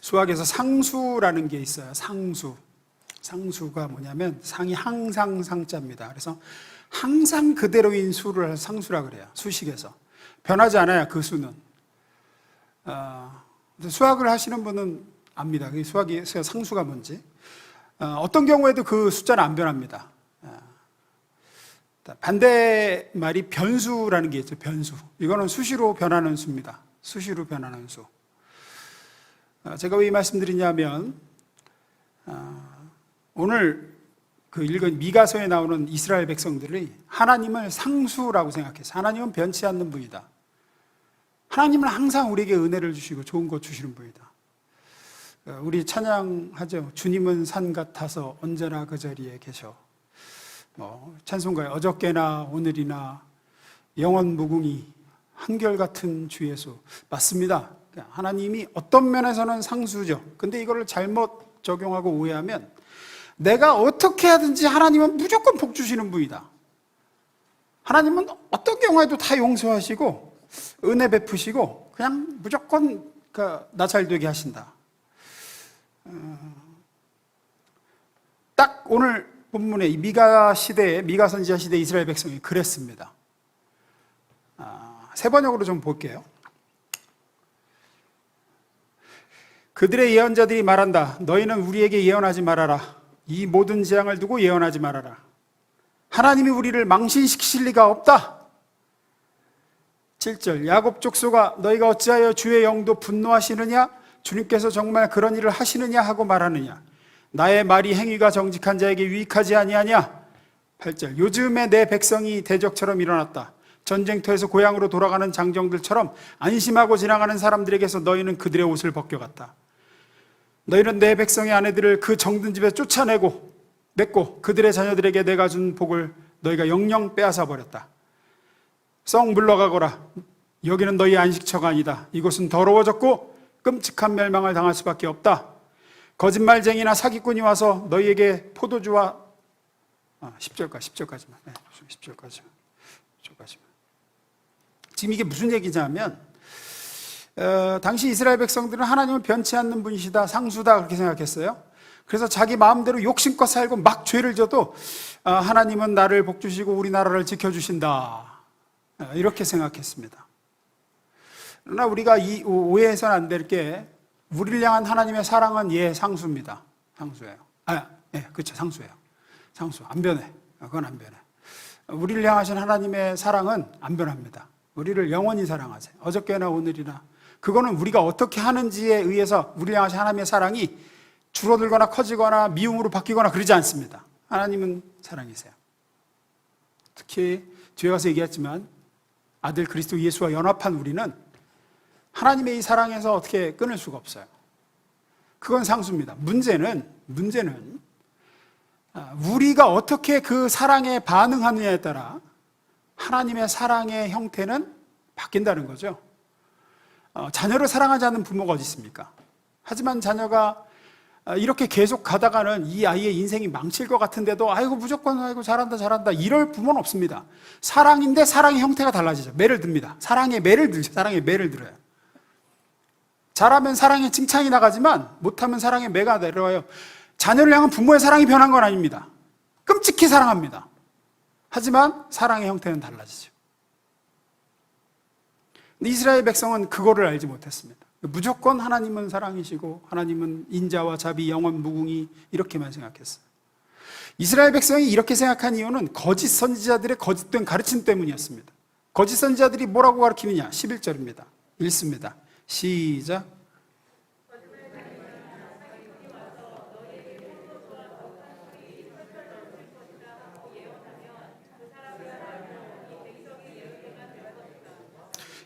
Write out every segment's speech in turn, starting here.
수학에서 상수라는 게 있어요. 상수가 뭐냐면 상이 항상 상자입니다. 그래서 항상 그대로인 수를 상수라 그래요. 수식에서 변하지 않아요. 그 수는. 수학을 하시는 분은 압니다. 수학에서 상수가 뭔지. 어떤 경우에도 그 숫자는 안 변합니다. 반대 말이 변수라는 게 있죠. 변수. 이거는 수시로 변하는 수입니다. 수시로 변하는 수. 제가 왜 이 말씀드리냐면 오늘 그 읽은 미가서에 나오는 이스라엘 백성들이 하나님을 상수라고 생각했어요. 하나님은 변치 않는 분이다. 하나님은 항상 우리에게 은혜를 주시고 좋은 것 주시는 분이다. 우리 찬양하죠. 주님은 산 같아서 언제나 그 자리에 계셔. 찬송가에 어저께나 오늘이나 영원 무궁히 한결같은 주 예수. 맞습니다. 하나님이 어떤 면에서는 상수죠. 근데 이거를 잘못 적용하고 오해하면 내가 어떻게 하든지 하나님은 무조건 복 주시는 분이다. 하나님은 어떤 경우에도 다 용서하시고 은혜 베푸시고 그냥 무조건 나 잘 되게 하신다. 딱 오늘 본문에 미가 선지자 시대 이스라엘 백성이 그랬습니다. 세 번역으로 좀 볼게요. 그들의 예언자들이 말한다. 너희는 우리에게 예언하지 말아라. 이 모든 재앙을 두고 예언하지 말아라. 하나님이 우리를 망신시키실 리가 없다. 7절 야곱 족속아 너희가 어찌하여 주의 영도 분노하시느냐? 주님께서 정말 그런 일을 하시느냐 하고 말하느냐? 나의 말이 행위가 정직한 자에게 유익하지 아니하냐? 8절 요즘에 내 백성이 대적처럼 일어났다. 전쟁터에서 고향으로 돌아가는 장정들처럼 안심하고 지나가는 사람들에게서 너희는 그들의 옷을 벗겨갔다. 너희는 내 백성의 아내들을 그 정든 집에 쫓아내고 맺고 그들의 자녀들에게 내가 준 복을 너희가 영영 빼앗아 버렸다. 썩 물러가거라. 여기는 너희 안식처가 아니다. 이곳은 더러워졌고 끔찍한 멸망을 당할 수밖에 없다. 거짓말쟁이나 사기꾼이 와서 너희에게 포도주와 10절까지만. 네, 10절까지만. 지금 이게 무슨 얘기냐면 당시 이스라엘 백성들은 하나님은 변치 않는 분이시다, 상수다 그렇게 생각했어요. 그래서 자기 마음대로 욕심껏 살고 막 죄를 져도 하나님은 나를 복주시고 우리나라를 지켜주신다 이렇게 생각했습니다. 그러나 우리가 이 오해해서는 안 될 게 우리를 향한 하나님의 사랑은 상수입니다. 상수예요. 그렇죠. 상수예요. 상수. 안 변해. 그건 안 변해. 우리를 향하신 하나님의 사랑은 안 변합니다. 우리를 영원히 사랑하세요. 어저께나 오늘이나. 그거는 우리가 어떻게 하는지에 의해서 우리를 향하신 하나님의 사랑이 줄어들거나 커지거나 미움으로 바뀌거나 그러지 않습니다. 하나님은 사랑이세요. 특히 뒤에 가서 얘기했지만 아들 그리스도 예수와 연합한 우리는 하나님의 이 사랑에서 어떻게 끊을 수가 없어요. 그건 상수입니다. 문제는 우리가 어떻게 그 사랑에 반응하느냐에 따라 하나님의 사랑의 형태는 바뀐다는 거죠. 자녀를 사랑하지 않는 부모가 어디 있습니까? 하지만 자녀가 이렇게 계속 가다가는 이 아이의 인생이 망칠 것 같은데도 무조건 잘한다 이럴 부모는 없습니다. 사랑인데 사랑의 형태가 달라지죠. 매를 듭니다. 사랑의 매를 들어요. 잘하면 사랑의 칭찬이 나가지만 못하면 사랑의 매가 내려와요. 자녀를 향한 부모의 사랑이 변한 건 아닙니다. 끔찍히 사랑합니다. 하지만 사랑의 형태는 달라지죠. 근데 이스라엘 백성은 그거를 알지 못했습니다. 무조건 하나님은 사랑이시고 하나님은 인자와 자비, 영원 무궁히 이렇게만 생각했어요. 이스라엘 백성이 이렇게 생각한 이유는 거짓 선지자들의 거짓된 가르침 때문이었습니다. 거짓 선지자들이 뭐라고 가르치느냐? 11절입니다. 읽습니다. 시작.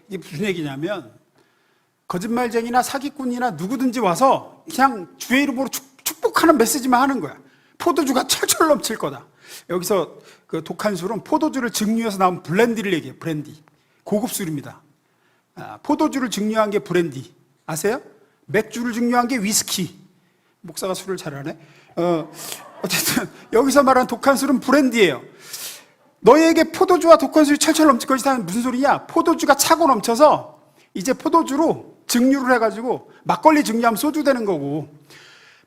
이게 무슨 얘기냐면 거짓말쟁이나 사기꾼이나 누구든지 와서 그냥 주의 이름으로 축복하는 메시지만 하는 거야. 포도주가 철철 넘칠 거다. 여기서 그 독한 술은 포도주를 증류해서 나온 블렌디를 얘기해요. 블렌디. 고급 술입니다. 포도주를 증류한 게 브랜디. 아세요? 맥주를 증류한 게 위스키. 목사가 술을 잘하네. 어쨌든 여기서 말하는 독한 술은 브랜디예요. 너희에게 포도주와 독한 술이 철철 넘칠 것이다. 무슨 소리냐? 포도주가 차고 넘쳐서 이제 포도주로 증류를 해가지고 막걸리 증류하면 소주 되는 거고,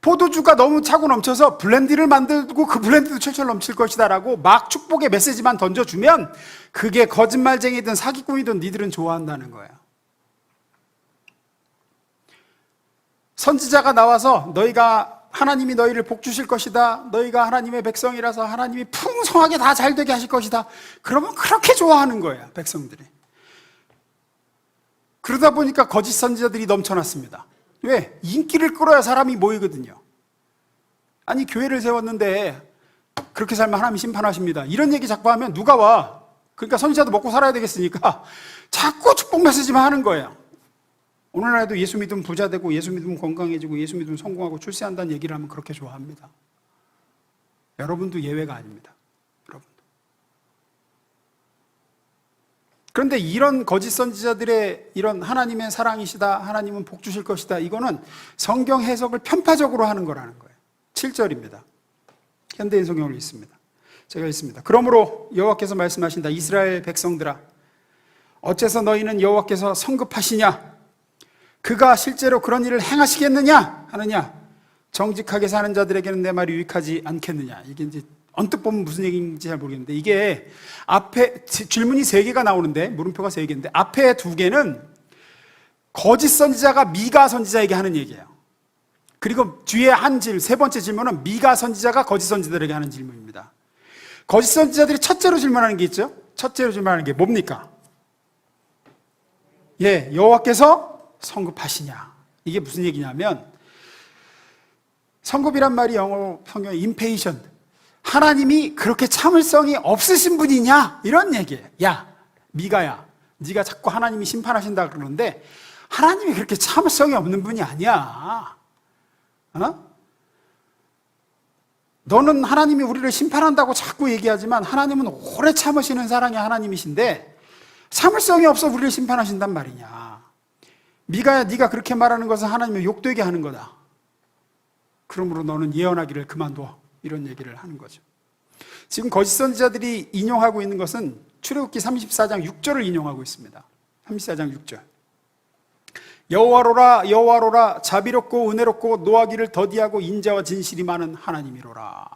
포도주가 너무 차고 넘쳐서 블렌디를 만들고 그 블렌디도 철철 넘칠 것이다 라고 막 축복의 메시지만 던져주면 그게 거짓말쟁이든 사기꾼이든 니들은 좋아한다는 거예요. 선지자가 나와서 너희가 하나님이 너희를 복 주실 것이다, 너희가 하나님의 백성이라서 하나님이 풍성하게 다 잘 되게 하실 것이다, 그러면 그렇게 좋아하는 거예요, 백성들이. 그러다 보니까 거짓 선지자들이 넘쳐났습니다. 왜? 인기를 끌어야 사람이 모이거든요. 아니, 교회를 세웠는데 그렇게 살면 하나님이 심판하십니다, 이런 얘기 자꾸 하면 누가 와? 그러니까 선지자도 먹고 살아야 되겠으니까 자꾸 축복 메시지만 하는 거예요. 오늘날에도 예수 믿으면 부자 되고, 예수 믿으면 건강해지고, 예수 믿으면 성공하고 출세한다는 얘기를 하면 그렇게 좋아합니다. 여러분도 예외가 아닙니다. 여러분도. 그런데 이런 거짓 선지자들의 이런 하나님의 사랑이시다, 하나님은 복 주실 것이다, 이거는 성경 해석을 편파적으로 하는 거라는 거예요. 7절입니다. 현대인 성경을 읽습니다. 제가 읽습니다. 그러므로 여호와께서 말씀하신다. 이스라엘 백성들아, 어째서 너희는 여호와께서 성급하시냐? 그가 실제로 그런 일을 행하시겠느냐? 하느냐? 정직하게 사는 자들에게는 내 말이 유익하지 않겠느냐? 이게 이제 언뜻 보면 무슨 얘기인지 잘 모르겠는데, 이게 앞에 질문이 3개가 나오는데, 물음표가 3개인데 앞에 2개는 거짓 선지자가 미가 선지자에게 하는 얘기예요. 그리고 뒤에 세 번째 질문은 미가 선지자가 거짓 선지자들에게 하는 질문입니다. 거짓 선지자들이 첫째로 질문하는 게 있죠? 첫째로 질문하는 게 뭡니까? 여호와께서 성급하시냐? 이게 무슨 얘기냐면, 성급이란 말이 영어 성경에 impatient, 하나님이 그렇게 참을성이 없으신 분이냐? 이런 얘기예요. 야, 미가야, 네가 자꾸 하나님이 심판하신다 그러는데 하나님이 그렇게 참을성이 없는 분이 아니야. 너는 하나님이 우리를 심판한다고 자꾸 얘기하지만 하나님은 오래 참으시는 사랑의 하나님이신데 참을성이 없어 우리를 심판하신단 말이냐. 미가야, 네가 그렇게 말하는 것은 하나님을 욕되게 하는 거다. 그러므로 너는 예언하기를 그만둬. 이런 얘기를 하는 거죠. 지금 거짓 선지자들이 인용하고 있는 것은 출애굽기 34장 6절을 인용하고 있습니다. 34장 6절. 여호와로라, 여호와로라, 자비롭고 은혜롭고 노하기를 더디하고 인자와 진실이 많은 하나님이로라.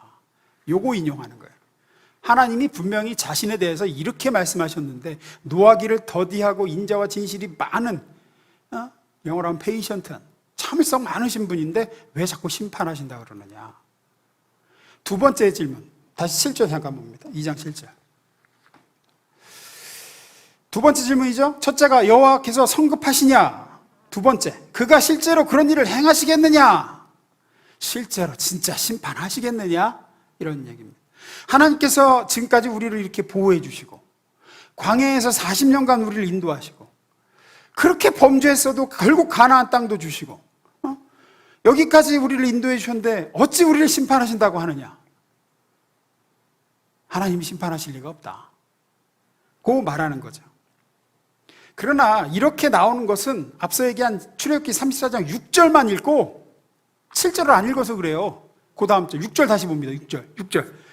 요거 인용하는 거예요. 하나님이 분명히 자신에 대해서 이렇게 말씀하셨는데, 노하기를 더디하고 인자와 진실이 많은, 영어로 하면 페이션트, 참을성 많으신 분인데 왜 자꾸 심판하신다 그러느냐. 두 번째 질문, 다시 7절 잠깐 봅니다. 2장 7절. 두 번째 질문이죠. 첫째가 여호와께서 성급하시냐? 두 번째, 그가 실제로 그런 일을 행하시겠느냐? 실제로 진짜 심판하시겠느냐? 이런 얘기입니다. 하나님께서 지금까지 우리를 이렇게 보호해 주시고 광야에서 40년간 우리를 인도하시고 그렇게 범죄했어도 결국 가나안 땅도 주시고 여기까지 우리를 인도해 주셨는데 어찌 우리를 심판하신다고 하느냐? 하나님이 심판하실 리가 없다, 고 말하는 거죠. 그러나 이렇게 나오는 것은 앞서 얘기한 출애굽기 34장 6절만 읽고 7절을 안 읽어서 그래요. 그 다음 절 6절 다시 봅니다. 6절.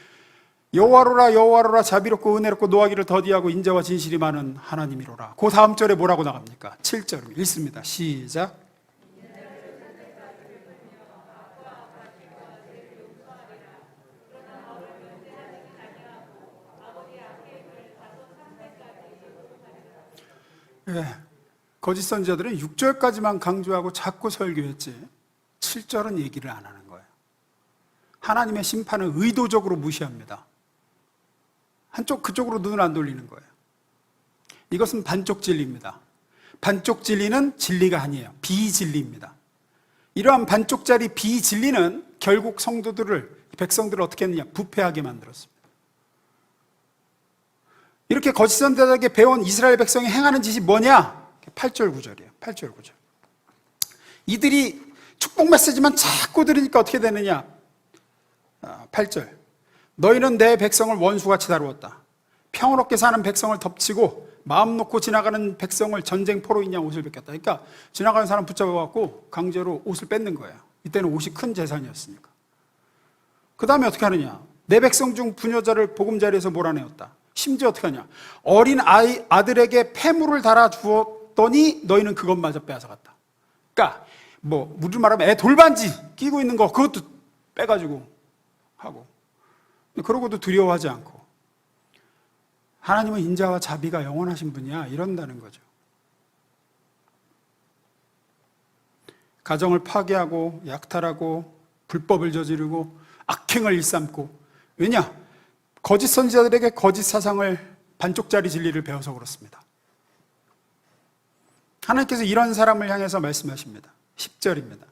여호와로라, 여호와로라, 자비롭고 은혜롭고 노하기를 더디하고 인자와 진실이 많은 하나님이로라. 그 다음 절에 뭐라고 나갑니까? 7절 읽습니다. 시작. 거짓 선지자들은 6절까지만 강조하고 자꾸 설교했지 7절은 얘기를 안 하는 거예요. 하나님의 심판을 의도적으로 무시합니다. 그쪽으로 눈을 안 돌리는 거예요. 이것은 반쪽 진리입니다. 반쪽 진리는 진리가 아니에요. 비진리입니다. 이러한 반쪽짜리 비진리는 결국 백성들을 어떻게 했느냐? 부패하게 만들었습니다. 이렇게 거짓 선지자에게 배운 이스라엘 백성이 행하는 짓이 뭐냐? 8절 9절이에요. 8절 9절. 이들이 축복 메시지만 자꾸 들으니까 어떻게 되느냐? 8절. 너희는 내 백성을 원수같이 다루었다. 평화롭게 사는 백성을 덮치고 마음 놓고 지나가는 백성을 전쟁포로 인양 옷을 벗겼다. 그러니까 지나가는 사람 붙잡아갖고 강제로 옷을 뺏는 거예요. 이때는 옷이 큰 재산이었으니까. 그 다음에 어떻게 하느냐? 내 백성 중 부녀자를 보금자리에서 몰아내었다. 심지어 어떻게 하냐? 어린 아들에게 폐물을 달아 주었더니 너희는 그것마저 빼앗아갔다. 그러니까 뭐 우리 말하면 애 돌반지 끼고 있는 거 그것도 빼가지고 하고, 그러고도 두려워하지 않고 하나님은 인자와 자비가 영원하신 분이야 이런다는 거죠. 가정을 파괴하고 약탈하고 불법을 저지르고 악행을 일삼고, 왜냐? 거짓 선지자들에게 거짓 사상을 반쪽짜리 진리를 배워서 그렇습니다. 하나님께서 이런 사람을 향해서 말씀하십니다. 10절입니다.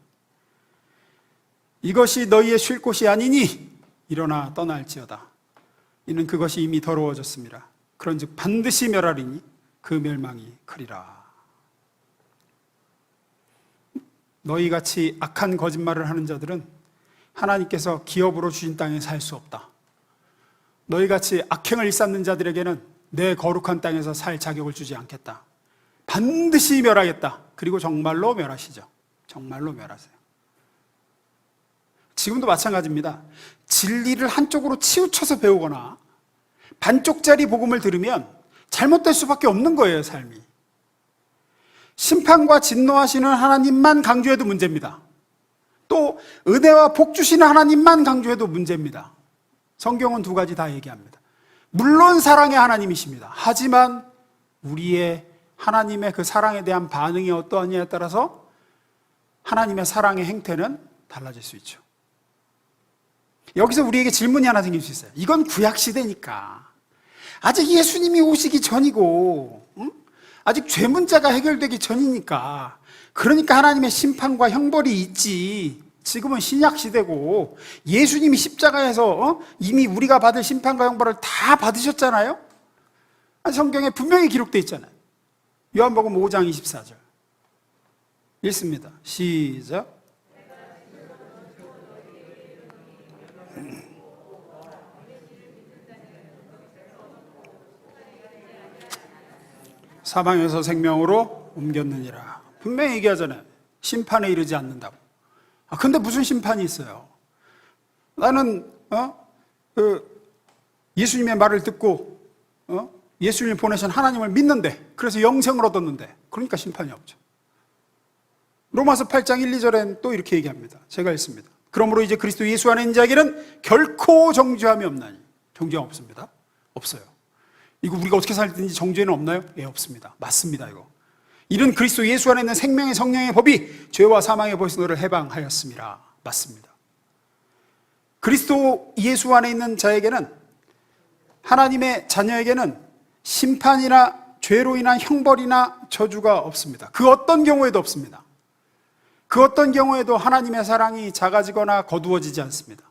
이것이 너희의 쉴 곳이 아니니 일어나 떠날지어다. 이는 그것이 이미 더러워졌습니다. 그런즉 반드시 멸하리니 그 멸망이 크리라. 너희같이 악한 거짓말을 하는 자들은 하나님께서 기업으로 주신 땅에 살 수 없다. 너희같이 악행을 일삼는 자들에게는 내 거룩한 땅에서 살 자격을 주지 않겠다. 반드시 멸하겠다. 그리고 정말로 멸하시죠. 정말로 멸하세요. 지금도 마찬가지입니다. 진리를 한쪽으로 치우쳐서 배우거나 반쪽짜리 복음을 들으면 잘못될 수밖에 없는 거예요, 삶이. 심판과 진노하시는 하나님만 강조해도 문제입니다. 또 은혜와 복 주시는 하나님만 강조해도 문제입니다. 성경은 두 가지 다 얘기합니다. 물론 사랑의 하나님이십니다. 하지만 우리의 하나님의 그 사랑에 대한 반응이 어떠하냐에 따라서 하나님의 사랑의 행태는 달라질 수 있죠. 여기서 우리에게 질문이 하나 생길 수 있어요. 이건 구약시대니까 아직 예수님이 오시기 전이고, 아직 죄 문제가 해결되기 전이니까, 그러니까 하나님의 심판과 형벌이 있지. 지금은 신약시대고 예수님이 십자가에서 이미 우리가 받을 심판과 형벌을 다 받으셨잖아요. 성경에 분명히 기록되어 있잖아요. 요한복음 5장 24절 읽습니다. 시작. 사망에서 생명으로 옮겼느니라. 분명히 얘기하잖아요. 심판에 이르지 않는다고. 근데 무슨 심판이 있어요? 나는 예수님의 말을 듣고 예수님이 보내신 하나님을 믿는데, 그래서 영생을 얻었는데, 그러니까 심판이 없죠. 로마서 8장 1, 2절엔 또 이렇게 얘기합니다. 제가 읽습니다. 그러므로 이제 그리스도 예수 안에 있는 자에게는 결코 정죄함이 없나니. 정죄함 없습니다. 없어요. 이거 우리가 어떻게 살든지 정죄는 없나요? 예, 없습니다. 맞습니다, 이거. 이는 그리스도 예수 안에 있는 생명의 성령의 법이 죄와 사망의 벌에서 너를 해방하였습니다. 맞습니다. 그리스도 예수 안에 있는 자에게는, 하나님의 자녀에게는 심판이나 죄로 인한 형벌이나 저주가 없습니다. 그 어떤 경우에도 없습니다. 그 어떤 경우에도 하나님의 사랑이 작아지거나 거두어지지 않습니다.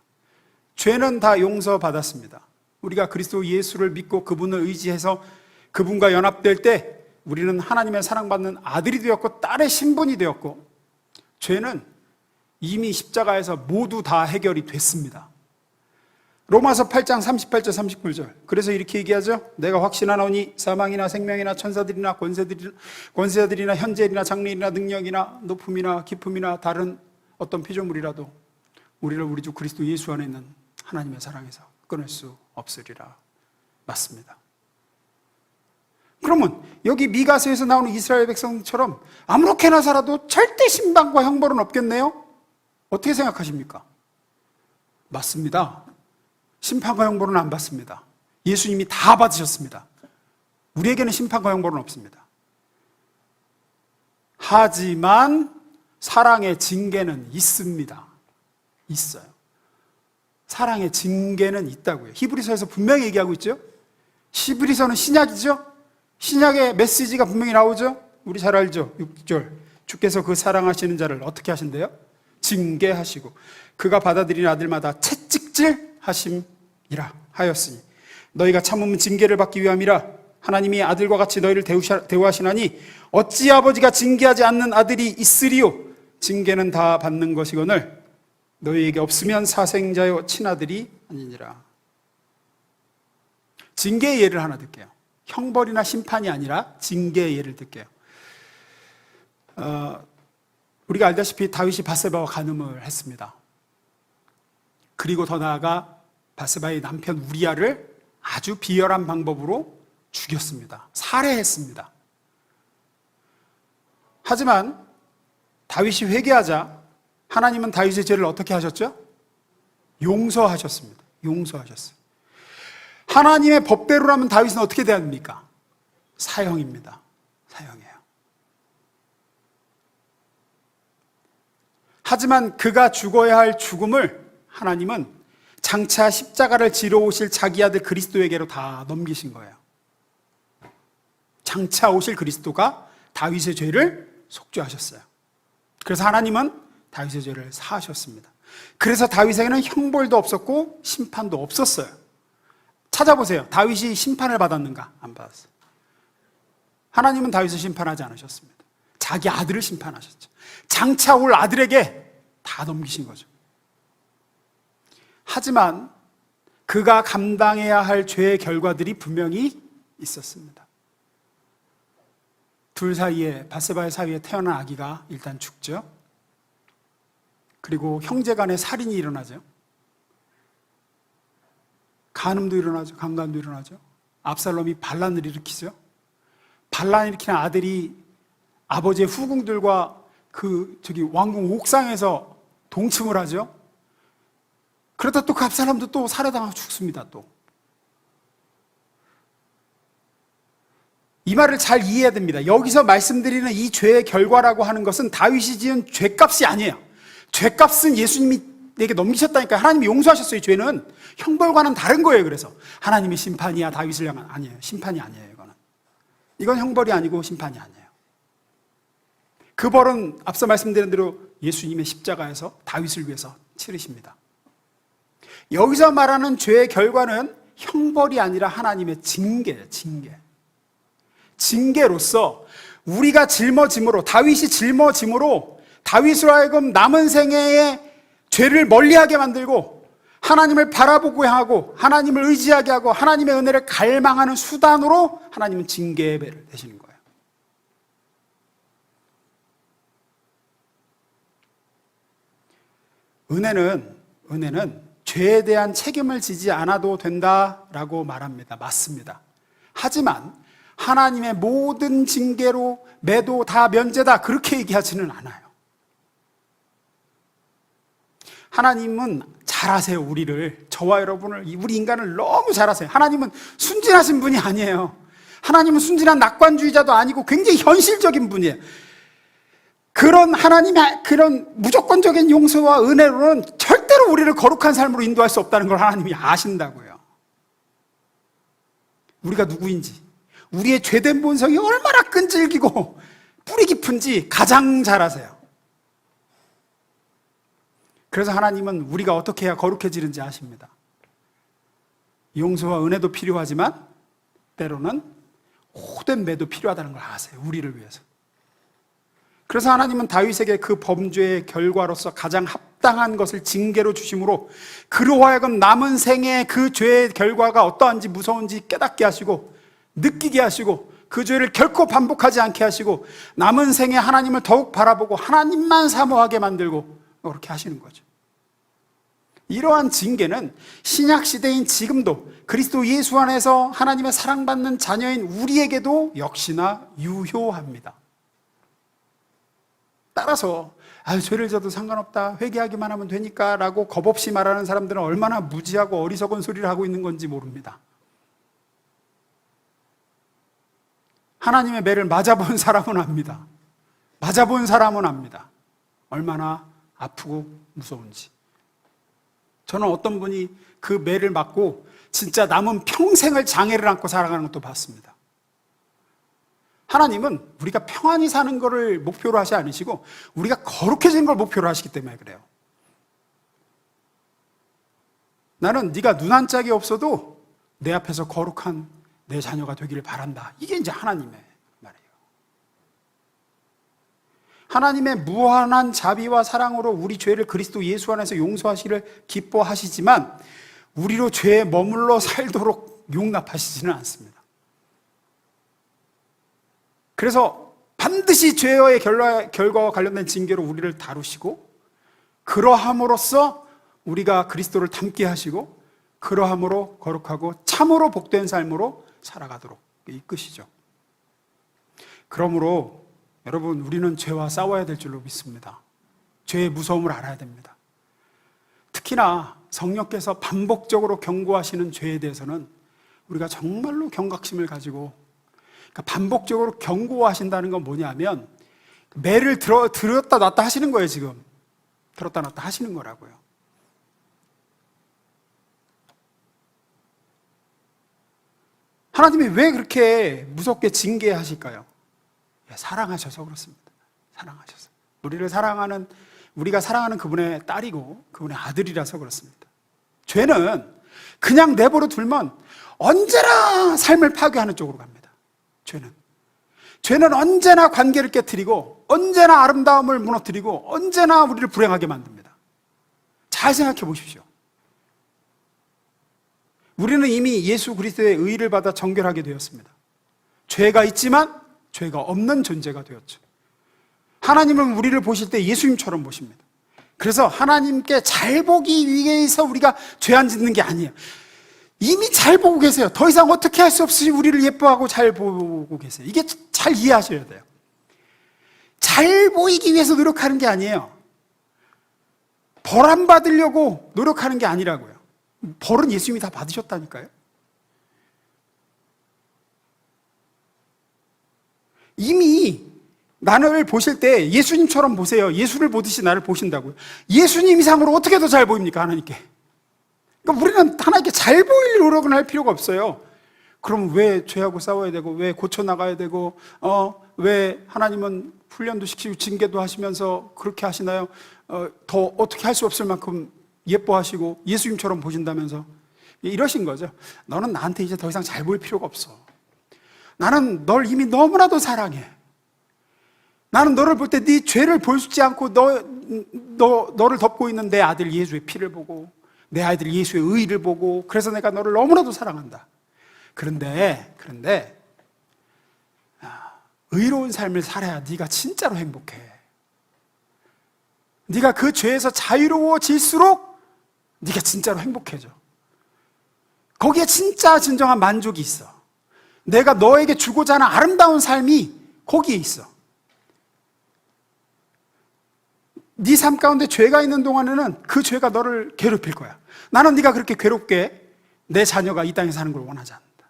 죄는 다 용서받았습니다. 우리가 그리스도 예수를 믿고 그분을 의지해서 그분과 연합될 때 우리는 하나님의 사랑받는 아들이 되었고 딸의 신분이 되었고, 죄는 이미 십자가에서 모두 다 해결이 됐습니다. 로마서 8장 38절 39절 그래서 이렇게 얘기하죠. 내가 확신하노니 사망이나 생명이나 천사들이나 권세자들이나 현재일이나 장래일이나 능력이나 높음이나 깊음이나 다른 어떤 피조물이라도 우리를 우리 주 그리스도 예수 안에 있는 하나님의 사랑에서 끊을 수 없으리라. 맞습니다. 그러면 여기 미가서에서 나오는 이스라엘 백성처럼 아무렇게나 살아도 절대 심판과 형벌은 없겠네요? 어떻게 생각하십니까? 맞습니다. 심판과 형벌은 안 받습니다. 예수님이 다 받으셨습니다. 우리에게는 심판과 형벌은 없습니다. 하지만 사랑의 징계는 있습니다. 있어요. 사랑의 징계는 있다고요. 히브리서에서 분명히 얘기하고 있죠. 히브리서는 신약이죠. 신약의 메시지가 분명히 나오죠. 우리 잘 알죠. 6절 주께서 그 사랑하시는 자를 어떻게 하신대요? 징계하시고 그가 받아들인 아들마다 채찍질 하심이라 하였으니 너희가 참으면 징계를 받기 위함이라. 하나님이 아들과 같이 너희를 대우하시나니 어찌 아버지가 징계하지 않는 아들이 있으리요. 징계는 다 받는 것이거늘 너희에게 없으면 사생자요 친아들이 아니니라. 징계의 예를 하나 들게요. 형벌이나 심판이 아니라 징계의 예를 들게요. 우리가 알다시피 다윗이 밧세바와 간음을 했습니다. 그리고 더 나아가 밧세바의 남편 우리아를 아주 비열한 방법으로 죽였습니다. 살해했습니다. 하지만 다윗이 회개하자 하나님은 다윗의 죄를 어떻게 하셨죠? 용서하셨습니다. 용서하셨어요. 하나님의 법대로라면 다윗은 어떻게 돼야 됩니까? 사형입니다. 사형이에요. 하지만 그가 죽어야 할 죽음을 하나님은 장차 십자가를 지러 오실 자기 아들 그리스도에게로 다 넘기신 거예요. 장차 오실 그리스도가 다윗의 죄를 속죄하셨어요. 그래서 하나님은 다윗의 죄를 사하셨습니다. 그래서 다윗에게는 형벌도 없었고 심판도 없었어요. 찾아보세요. 다윗이 심판을 받았는가? 안 받았어요. 하나님은 다윗을 심판하지 않으셨습니다. 자기 아들을 심판하셨죠. 장차 올 아들에게 다 넘기신 거죠. 하지만 그가 감당해야 할 죄의 결과들이 분명히 있었습니다. 둘 사이에, 밧세바의 사이에 태어난 아기가 일단 죽죠. 그리고 형제 간에 살인이 일어나죠. 간음도 일어나죠. 강간도 일어나죠. 압살롬이 반란을 일으키죠. 반란을 일으키는 아들이 아버지의 후궁들과 왕궁 옥상에서 동침을 하죠. 그러다 또 그 압살롬도 또 살해당하고 죽습니다. 또 이 말을 잘 이해해야 됩니다. 여기서 말씀드리는 이 죄의 결과라고 하는 것은 다윗이 지은 죄값이 아니에요. 죄값은 예수님이 내게 넘기셨다니까요. 하나님이 용서하셨어요. 죄는 형벌과는 다른 거예요. 그래서 하나님의 심판이야 다윗을 향한, 아니에요. 심판이 아니에요. 이건 형벌이 아니고 심판이 아니에요. 그 벌은 앞서 말씀드린 대로 예수님의 십자가에서 다윗을 위해서 치르십니다. 여기서 말하는 죄의 결과는 형벌이 아니라 하나님의 징계예요. 징계로서 우리가 짊어짐으로, 다윗이 짊어짐으로 다윗으로 하여금 남은 생애의 죄를 멀리하게 만들고 하나님을 바라보고 하고 하나님을 의지하게 하고 하나님의 은혜를 갈망하는 수단으로 하나님은 징계의 배를 대시는 거예요. 은혜는 죄에 대한 책임을 지지 않아도 된다라고 말합니다. 맞습니다. 하지만 하나님의 모든 징계로 매도 다 면제다 그렇게 얘기하지는 않아요. 하나님은 잘 아세요. 우리를, 저와 여러분을, 우리 인간을 너무 잘 아세요. 하나님은 순진하신 분이 아니에요. 하나님은 순진한 낙관주의자도 아니고 굉장히 현실적인 분이에요. 그런 하나님의 그런 무조건적인 용서와 은혜로는 절대로 우리를 거룩한 삶으로 인도할 수 없다는 걸 하나님이 아신다고요. 우리가 누구인지, 우리의 죄된 본성이 얼마나 끈질기고 뿌리 깊은지 가장 잘 아세요. 그래서 하나님은 우리가 어떻게 해야 거룩해지는지 아십니다. 용서와 은혜도 필요하지만 때로는 호된 매도 필요하다는 걸 아세요. 우리를 위해서. 그래서 하나님은 다윗에게 그 범죄의 결과로서 가장 합당한 것을 징계로 주심으로 그로 하여금 남은 생에 그 죄의 결과가 어떠한지 무서운지 깨닫게 하시고 느끼게 하시고 그 죄를 결코 반복하지 않게 하시고 남은 생에 하나님을 더욱 바라보고 하나님만 사모하게 만들고 그렇게 하시는 거죠. 이러한 징계는 신약 시대인 지금도 그리스도 예수 안에서 하나님의 사랑받는 자녀인 우리에게도 역시나 유효합니다. 따라서 죄를 져도 상관없다, 회개하기만 하면 되니까 라고 겁없이 말하는 사람들은 얼마나 무지하고 어리석은 소리를 하고 있는 건지 모릅니다. 하나님의 매를 맞아본 사람은 압니다. 맞아본 사람은 압니다. 얼마나 아프고 무서운지. 저는 어떤 분이 그 매를 맞고 진짜 남은 평생을 장애를 안고 살아가는 것도 봤습니다. 하나님은 우리가 평안히 사는 것을 목표로 하지 않으시고 우리가 거룩해지는 걸 목표로 하시기 때문에 그래요. 나는 네가 눈 한 짝이 없어도 내 앞에서 거룩한 내 자녀가 되기를 바란다. 이게 이제 하나님의 말이에요. 하나님의 무한한 자비와 사랑으로 우리 죄를 그리스도 예수 안에서 용서하시기를 기뻐하시지만 우리로 죄에 머물러 살도록 용납하시지는 않습니다. 그래서 반드시 죄의 결과와 관련된 징계로 우리를 다루시고 그러함으로써 우리가 그리스도를 닮게 하시고 그러함으로 거룩하고 참으로 복된 삶으로 살아가도록 이끄시죠. 그러므로 여러분, 우리는 죄와 싸워야 될 줄로 믿습니다. 죄의 무서움을 알아야 됩니다. 특히나 성령께서 반복적으로 경고하시는 죄에 대해서는 우리가 정말로 경각심을 가지고, 그러니까 반복적으로 경고하신다는 건 뭐냐면 매를 들었다 놨다 하시는 거예요. 지금 들었다 놨다 하시는 거라고요. 하나님이 왜 그렇게 무섭게 징계하실까요? 사랑하셔서 그렇습니다. 사랑하셔서. 우리가 사랑하는 그분의 딸이고 그분의 아들이라서 그렇습니다. 죄는 그냥 내버려 두면 언제나 삶을 파괴하는 쪽으로 갑니다. 죄는 언제나 관계를 깨트리고 언제나 아름다움을 무너뜨리고 언제나 우리를 불행하게 만듭니다. 잘 생각해 보십시오. 우리는 이미 예수 그리스도의 의를 받아 정결하게 되었습니다. 죄가 있지만 죄가 없는 존재가 되었죠. 하나님은 우리를 보실 때 예수님처럼 보십니다. 그래서 하나님께 잘 보기 위해서 우리가 죄 안 짓는 게 아니에요. 이미 잘 보고 계세요. 더 이상 어떻게 할 수 없이 우리를 예뻐하고 잘 보고 계세요. 이게 잘 이해하셔야 돼요. 잘 보이기 위해서 노력하는 게 아니에요. 벌 안 받으려고 노력하는 게 아니라고요. 벌은 예수님이 다 받으셨다니까요. 이미 나를 보실 때 예수님처럼 보세요. 예수를 보듯이 나를 보신다고요. 예수님 이상으로 어떻게 더 잘 보입니까, 하나님께? 그러니까 우리는 하나님께 잘 보일 노력은 할 필요가 없어요. 그럼 왜 죄하고 싸워야 되고, 왜 고쳐나가야 되고, 왜 하나님은 훈련도 시키고 징계도 하시면서 그렇게 하시나요? 더 어떻게 할 수 없을 만큼 예뻐하시고 예수님처럼 보신다면서 이러신 거죠. 너는 나한테 이제 더 이상 잘 보일 필요가 없어. 나는 널 이미 너무나도 사랑해. 나는 너를 볼 때 네 죄를 보지 않고 너를 덮고 있는 내 아들 예수의 피를 보고 내 아들 예수의 의를 보고 그래서 내가 너를 너무나도 사랑한다. 그런데 의로운 삶을 살아야 네가 진짜로 행복해. 네가 그 죄에서 자유로워질수록 네가 진짜로 행복해져. 거기에 진짜 진정한 만족이 있어. 내가 너에게 주고자 하는 아름다운 삶이 거기에 있어. 네 삶 가운데 죄가 있는 동안에는 그 죄가 너를 괴롭힐 거야. 나는 네가 그렇게 괴롭게 내 자녀가 이 땅에 사는 걸 원하지 않는다.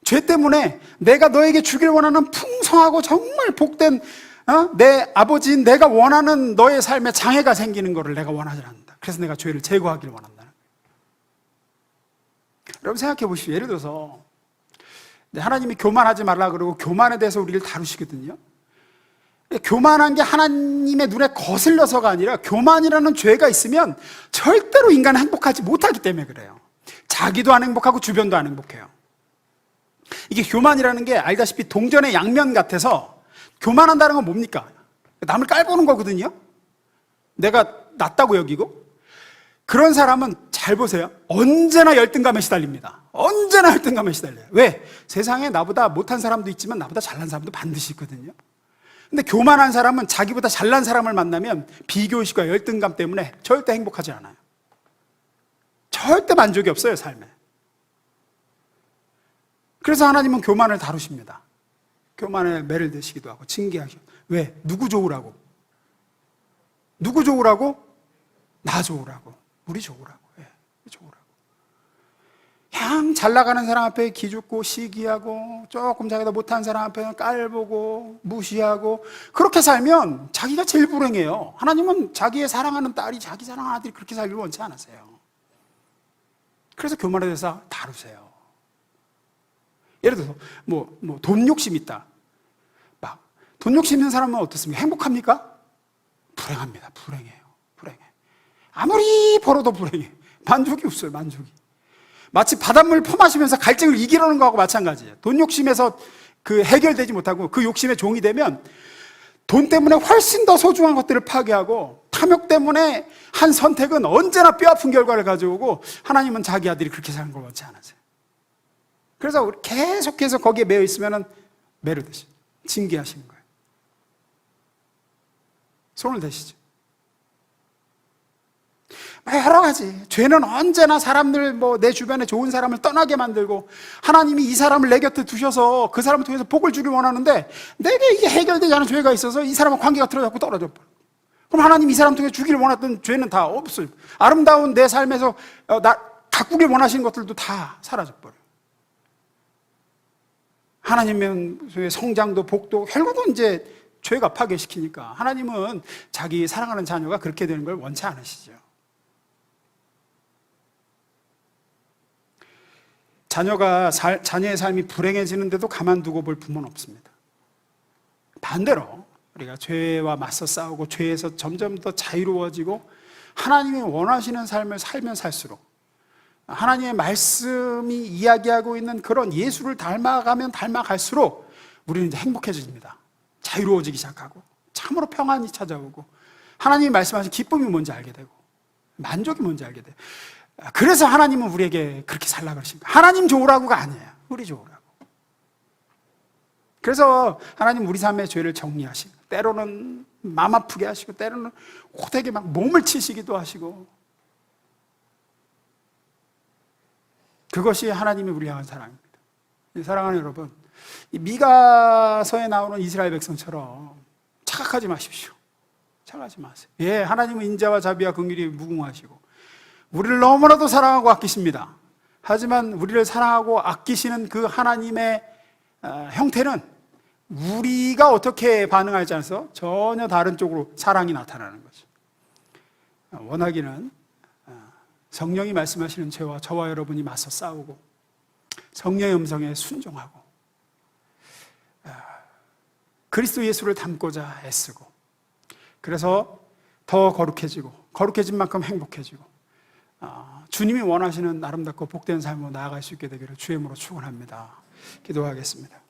죄 때문에 내가 너에게 주길 원하는 풍성하고 정말 복된 내 아버지인 내가 원하는 너의 삶에 장애가 생기는 것을 내가 원하지 않는다. 그래서 내가 죄를 제거하기를 원한다. 여러분 생각해 보십시오. 예를 들어서 하나님이 교만하지 말라 그러고 교만에 대해서 우리를 다루시거든요. 교만한 게 하나님의 눈에 거슬려서가 아니라 교만이라는 죄가 있으면 절대로 인간은 행복하지 못하기 때문에 그래요. 자기도 안 행복하고 주변도 안 행복해요. 이게 교만이라는 게 알다시피 동전의 양면 같아서 교만한다는 건 뭡니까? 남을 깔보는 거거든요. 내가 낫다고 여기고. 그런 사람은 잘 보세요. 언제나 열등감에 시달립니다. 언제나 열등감에 시달려요. 왜? 세상에 나보다 못한 사람도 있지만 나보다 잘난 사람도 반드시 있거든요. 근데 교만한 사람은 자기보다 잘난 사람을 만나면 비교의식과 열등감 때문에 절대 행복하지 않아요. 절대 만족이 없어요, 삶에. 그래서 하나님은 교만을 다루십니다. 교만에 매를 대시기도 하고 징계하시고. 왜? 누구 좋으라고? 누구 좋으라고? 나 좋으라고. 우리 좋으라고. 예, 좋으라고. 그냥 잘 나가는 사람 앞에 기죽고 시기하고 조금 자기가 못한 사람 앞에는 깔보고 무시하고 그렇게 살면 자기가 제일 불행해요. 하나님은 자기의 사랑하는 딸이 자기 사랑하는 아들이 그렇게 살기를 원치 않으세요. 그래서 교만에 대해서 다루세요. 예를 들어서 돈 욕심 있다. 막 돈 욕심 있는 사람은 어떻습니까? 행복합니까? 불행합니다. 불행해요. 불행해. 아무리 벌어도 불행해. 만족이 없어요. 만족이. 마치 바닷물 퍼마시면서 갈증을 이기려는 거하고 마찬가지예요. 돈 욕심에서 해결되지 못하고 그 욕심의 종이 되면 돈 때문에 훨씬 더 소중한 것들을 파괴하고 탐욕 때문에 한 선택은 언제나 뼈아픈 결과를 가져오고 하나님은 자기 아들이 그렇게 사는 걸 원치 않으세요. 그래서 계속해서 거기에 매여 있으면 매를 대시죠. 징계하시는 거예요. 손을 대시죠. 여러 가지. 죄는 언제나 사람들, 내 주변에 좋은 사람을 떠나게 만들고, 하나님이 이 사람을 내 곁에 두셔서 그 사람을 통해서 복을 주길 원하는데, 내게 이게 해결되지 않은 죄가 있어서 이 사람과 관계가 틀어졌고 떨어져 버려. 그럼 하나님 이 사람 통해 주기를 원했던 죄는 다 없어요. 아름다운 내 삶에서 가꾸길 원하시는 것들도 다 사라져버려요. 하나님의 성장도 복도 결국은 이제 죄가 파괴시키니까 하나님은 자기 사랑하는 자녀가 그렇게 되는 걸 원치 않으시죠. 자녀의 삶이 불행해지는데도 가만두고 볼 부모는 없습니다. 반대로 우리가 죄와 맞서 싸우고 죄에서 점점 더 자유로워지고 하나님이 원하시는 삶을 살면 살수록, 하나님의 말씀이 이야기하고 있는 그런 예수를 닮아가면 닮아갈수록 우리는 이제 행복해집니다. 자유로워지기 시작하고 참으로 평안이 찾아오고 하나님이 말씀하신 기쁨이 뭔지 알게 되고 만족이 뭔지 알게 돼요. 그래서 하나님은 우리에게 그렇게 살라 그러신 거예요. 하나님 좋으라고가 아니에요. 우리 좋으라고. 그래서 하나님 우리 삶의 죄를 정리하시고, 때로는 마음 아프게 하시고, 때로는 호되게 막 몸을 치시기도 하시고, 그것이 하나님이 우리 향한 사랑입니다. 사랑하는 여러분, 이 미가서에 나오는 이스라엘 백성처럼 착각하지 마십시오. 착각하지 마세요. 예, 하나님은 인자와 자비와 긍휼이 무궁하시고 우리를 너무나도 사랑하고 아끼십니다. 하지만 우리를 사랑하고 아끼시는 그 하나님의 형태는 우리가 어떻게 반응할지 않아서 전혀 다른 쪽으로 사랑이 나타나는 거죠. 원하기는 성령이 말씀하시는 죄와 저와 여러분이 맞서 싸우고 성령의 음성에 순종하고 그리스도 예수를 닮고자 애쓰고, 그래서 더 거룩해지고 거룩해진 만큼 행복해지고 주님이 원하시는 아름답고 복된 삶으로 나아갈 수 있게 되기를 주의 이름으로 축원합니다. 기도하겠습니다.